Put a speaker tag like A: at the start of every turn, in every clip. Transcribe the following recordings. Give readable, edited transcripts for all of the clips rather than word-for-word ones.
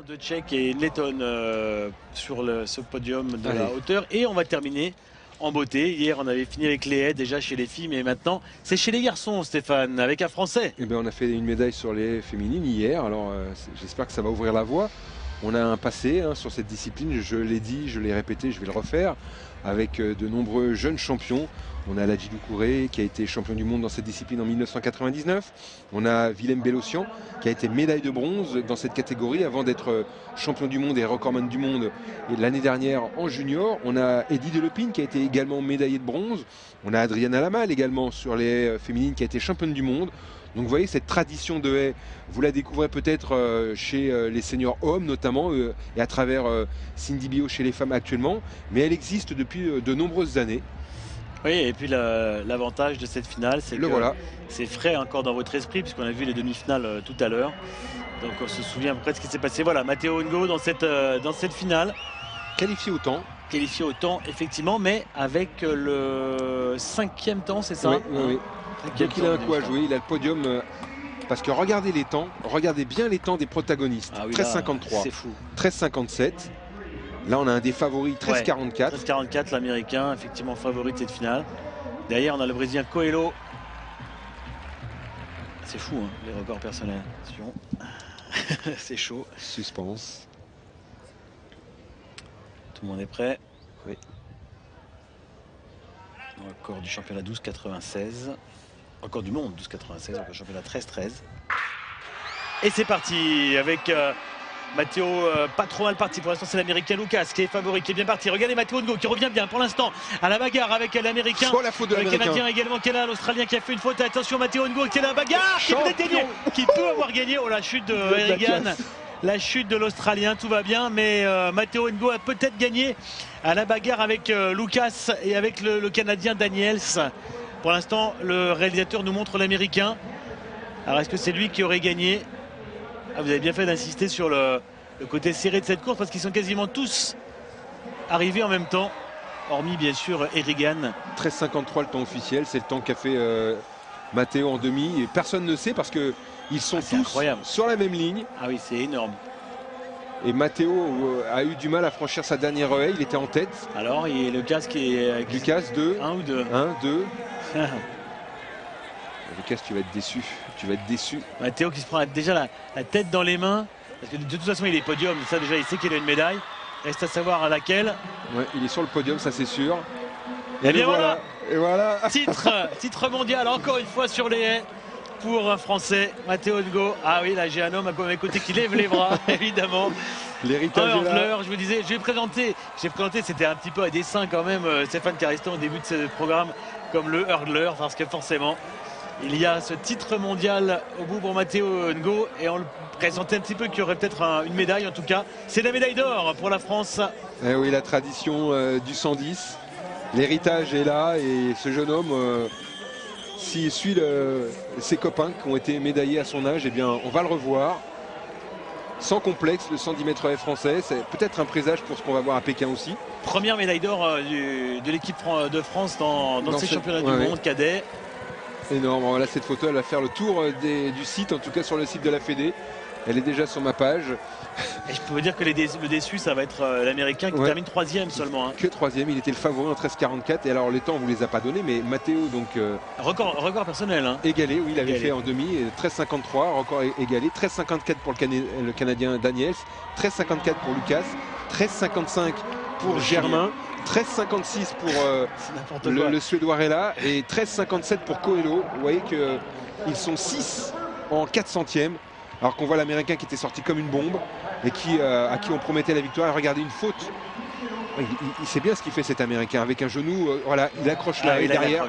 A: Deux Tchèques et une Lettonne sur ce podium de la hauteur. Et on va terminer en beauté. Hier, on avait fini avec les haies déjà chez les filles, mais maintenant, c'est chez les garçons, Stéphane, avec un Français.
B: Eh bien, on a fait une médaille sur les haies féminines hier. Alors, j'espère que ça va ouvrir la voie. On a un passé sur cette discipline, je l'ai dit, je l'ai répété, je vais le refaire, avec de nombreux jeunes champions. On a Ladji Doucouré qui a été champion du monde dans cette discipline en 1999. On a Willem Bellossian qui a été médaille de bronze dans cette catégorie avant d'être champion du monde et recordman du monde l'année dernière en junior. On a Eddie Delepine qui a été également médaillé de bronze. On a Adriana Lamal également sur les haies féminines qui a été championne du monde. Donc vous voyez, cette tradition de haie, vous la découvrez peut-être chez les seniors hommes notamment et à travers Cindy Bio chez les femmes actuellement, mais elle existe depuis de nombreuses années.
A: Oui, et puis l'avantage de cette finale, c'est que c'est frais encore dans votre esprit, puisqu'on a vu les demi-finales tout à l'heure. Donc on se souvient à peu près de ce qui s'est passé. Voilà, Matteo Ngo dans cette finale.
B: Qualifié au temps.
A: Qualifié au temps, effectivement, mais avec le 5e temps, c'est ça?
B: Oui. Donc il a un coup à jouer, il a le podium. Parce que regardez les temps, regardez bien les temps des protagonistes. 13,53,
A: c'est fou.
B: 13,57. Là, on a un des favoris, 13,44.
A: 13,44, l'américain, effectivement favori de cette finale. Derrière, on a le brésilien Coelho. C'est fou, hein, les records personnels. C'est chaud.
B: Suspense.
A: Tout le monde est prêt.
B: Oui.
A: Record du championnat 12,96. Record du monde 12,96. Record du championnat 13,13. Et c'est parti avec Matteo, pas trop mal parti. Pour l'instant, c'est l'américain Lucas qui est favori, qui est bien parti. Regardez Matteo Ngo qui revient bien pour l'instant à la bagarre avec l'américain.
B: Le
A: Canadien également qui est là, l'Australien qui a fait une faute. Attention, Matteo Ngo qui est là, bagarre, qui peut avoir gagné. Oh, la chute de Erigan. La chute de l'Australien, tout va bien, mais Matteo Ngo a peut-être gagné à la bagarre avec Lucas et avec le Canadien Daniels. Pour l'instant, le réalisateur nous montre l'Américain. Alors, est-ce que c'est lui qui aurait gagné? Vous avez bien fait d'insister sur le côté serré de cette course, parce qu'ils sont quasiment tous arrivés en même temps, hormis bien sûr Erigan.
B: 13,53 le temps officiel, c'est le temps qu'a fait Matteo en demi. Et personne ne sait parce que ils sont tous incroyable. Sur la même ligne.
A: Ah oui, c'est énorme.
B: Et Matteo a eu du mal à franchir sa dernière haie, il était en tête.
A: Alors, il y a Lucas qui est...
B: Lucas, 2.
A: 1 ou 2.
B: 1, 2. Lucas, tu vas être déçu. Tu vas être déçu.
A: Matteo qui se prend déjà la tête dans les mains. Parce que de toute façon, il est podium. Ça, déjà, il sait qu'il a une médaille. Reste à savoir à laquelle.
B: Ouais, il est sur le podium, ça c'est sûr.
A: Et bien voilà.
B: Et voilà.
A: Titre mondial, encore une fois sur les haies. Pour un Français, Matteo Ngo. Ah oui, là j'ai un homme à mes côtés qui lève les bras, évidemment.
B: L'héritage est là.
A: Je vous disais, j'ai présenté, c'était un petit peu à dessein quand même, Stéphane Careston au début de ce programme, comme le hurdler, parce que forcément, il y a ce titre mondial au bout pour Matteo Ngo, et on le présentait un petit peu qu'il y aurait peut-être une médaille, en tout cas. C'est la médaille d'or pour la France.
B: Eh oui, la tradition du 110. L'héritage est là, et ce jeune homme... S'il suit ses copains qui ont été médaillés à son âge, eh bien, on va le revoir. Sans complexe, le 110 mètres haies français. C'est peut-être un présage pour ce qu'on va voir à Pékin aussi.
A: Première médaille d'or de l'équipe de France dans ces championnats du monde cadet.
B: Énorme. Voilà, cette photo, elle va faire le tour du site, en tout cas sur le site de la Fédé. Elle est déjà sur ma page.
A: Et je peux vous dire que le déçu, ça va être l'américain qui termine 3e seulement.
B: Que 3e, il était le favori en 13,44. Et alors les temps, on ne vous les a pas donnés, mais Matteo, donc.
A: Record personnel. Hein.
B: Égalé, oui, il avait fait en demi, 13,53, record égalé. 13,54 pour le Canadien Daniels, 13,54 pour Lucas, 13,55 pour Germain, 13,56 pour le Suédois Rella et 13,57 pour Coelho. Vous voyez qu'ils sont 6 en 4 centièmes. Alors qu'on voit l'Américain qui était sorti comme une bombe et à qui on promettait la victoire. Et regardez, une faute. Il sait bien ce qu'il fait, cet Américain. Avec un genou, voilà, il accroche là et derrière.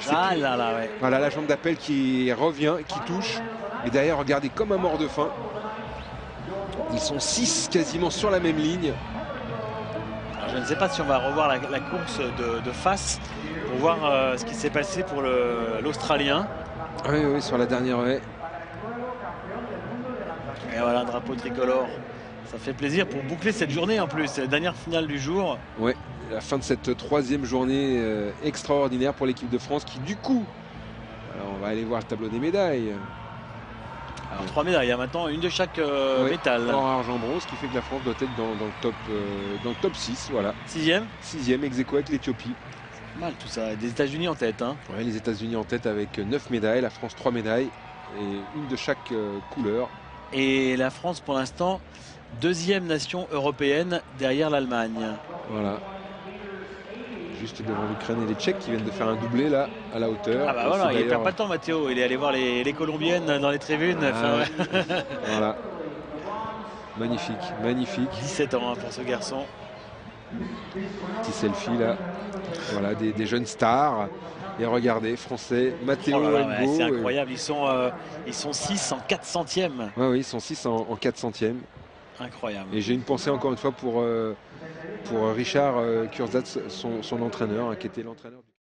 B: Voilà, la jambe d'appel qui revient, qui touche. Et derrière, regardez, comme un mort de faim. Ils sont 6 quasiment sur la même ligne.
A: Alors, je ne sais pas si on va revoir la course de face pour voir ce qui s'est passé pour l'Australien.
B: Oui, sur la dernière haie.
A: Et voilà, un drapeau tricolore. Ça fait plaisir pour boucler cette journée en plus. C'est la dernière finale du jour.
B: Oui, la fin de cette 3e journée extraordinaire pour l'équipe de France qui, du coup, alors on va aller voir le tableau des médailles.
A: Alors 3 médailles, hein, maintenant une de chaque
B: Ouais,
A: métal.
B: or, argent, bronze, ce qui fait que la France doit être dans le top 6. Voilà.
A: 6e.
B: 6e ex aequo avec l'Éthiopie.
A: Mal tout ça. Des États-Unis en tête. Hein.
B: Ouais, les États-Unis en tête avec 9 médailles, la France 3 médailles et une de chaque couleur.
A: Et la France pour l'instant, 2e nation européenne derrière l'Allemagne.
B: Voilà. Juste devant l'Ukraine et les Tchèques qui viennent de faire un doublé là à la hauteur.
A: Ah bah voilà, il perd pas de temps Matteo, il est allé voir les Colombiennes dans les tribunes.
B: Ah, voilà. Magnifique, magnifique.
A: 17 ans hein, pour ce garçon.
B: Petit selfie là. Voilà, des jeunes stars. Et regardez, français, Matteo Ngo.
A: C'est incroyable, ils sont 6 en 4 centièmes.
B: Oui, ils sont 6 en 4 centièmes.
A: Incroyable.
B: Et j'ai une pensée encore une fois pour Richard Kurzat, son entraîneur, hein, qui était l'entraîneur du